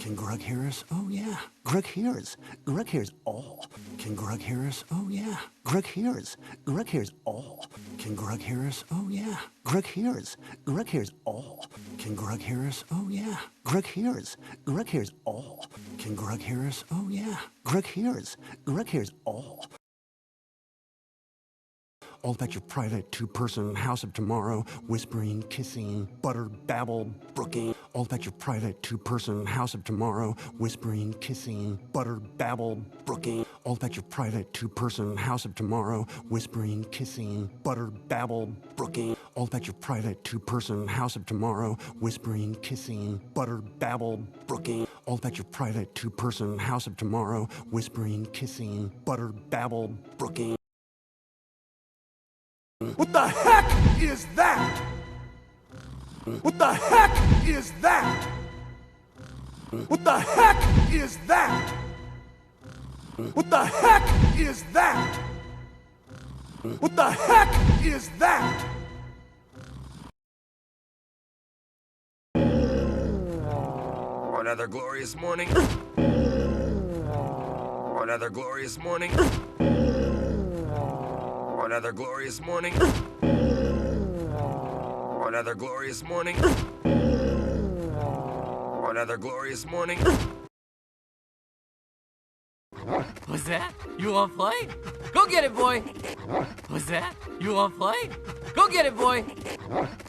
Can Greg hear us? Oh, yeah. Greg hears. Greg hears all. Can Greg hear us? Oh, yeah. Greg hears. Greg hears all. Can Greg hear us? Oh, yeah. Greg hears. Greg hears all. Can Greg hear us? Oh, yeah. Greg hears. Greg hears all. Can Greg hear us? Oh, yeah. Greg hears. Greg hears all. All about your private two-person house of tomorrow, whispering, kissing, butter, babble, brooking. All about your private two-person house of tomorrow, whispering, kissing, butter, babble, brooking. All about your private two-person house of tomorrow, whispering, kissing, butter, babble, brooking. All about your private two-person house of tomorrow, whispering, kissing, butter, babble, brooking. All about your private two-person house of tomorrow, whispering, kissing, butter, babble, brooking. What the heck is that? What the heck is that? What the heck is that? What the heck is that? What the heck is that? Another glorious morning. Another glorious morning. Another glorious morning. Another glorious morning. Another glorious morning. What's that? You wanna play? Go get it, boy! What's that? You wanna play? Go get it, boy!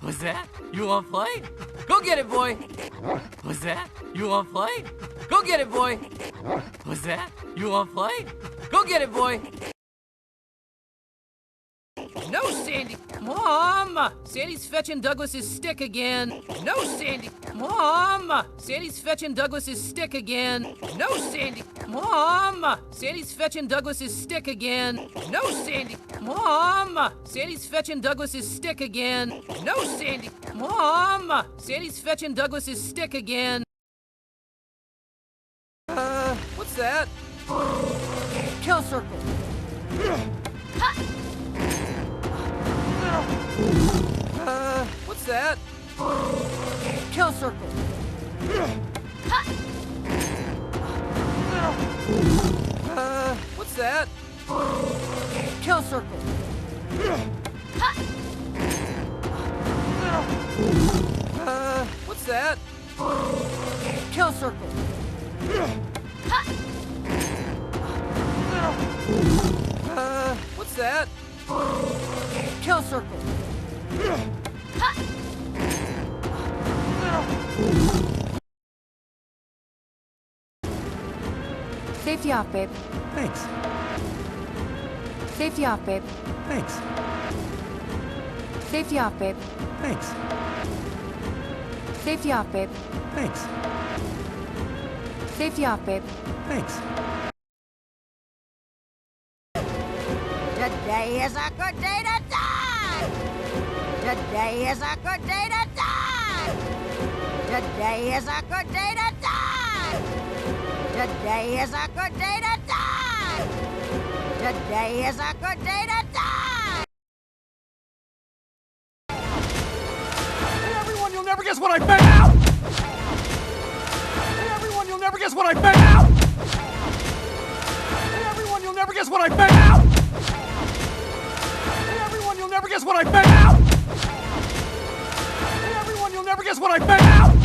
What's that? You wanna play? Go get it, boy! What's that? You wanna play? Go get it, boy! What's that? You wanna play? Go get it, boy! No, Sandy! Mom! Sandy's fetching Douglas's stick again! No, Sandy! Mom! Sandy's fetching Douglas's stick again! No, Sandy! Mom! Sandy's fetching Douglas's stick again! No, Sandy! Mom! Sandy's fetching Douglas's stick again! No, Sandy! Mom! Sandy's fetching Douglas's stick again! What's that? Kill circle! What's that? Kill circle. What's that? Kill circle. What's that? Kill circle. What's that? Kill circle. Safety off, babe. Thanks. Safety off, babe. Thanks. Safety off, babe. Thanks. Safety off, babe. Thanks. Safety off, babe. Thanks. Today is a good day to die! Today is a good day to die! Today is a good day to die! Today is a good day to die! Today is a good day to die! Hey everyone, you'll never guess what I found out! Hey everyone, you'll never guess what I found out! Hey everyone, you'll never guess what I found out! Hey everyone, you'll never guess what I found out! Hey everyone, you'll never guess what I found out!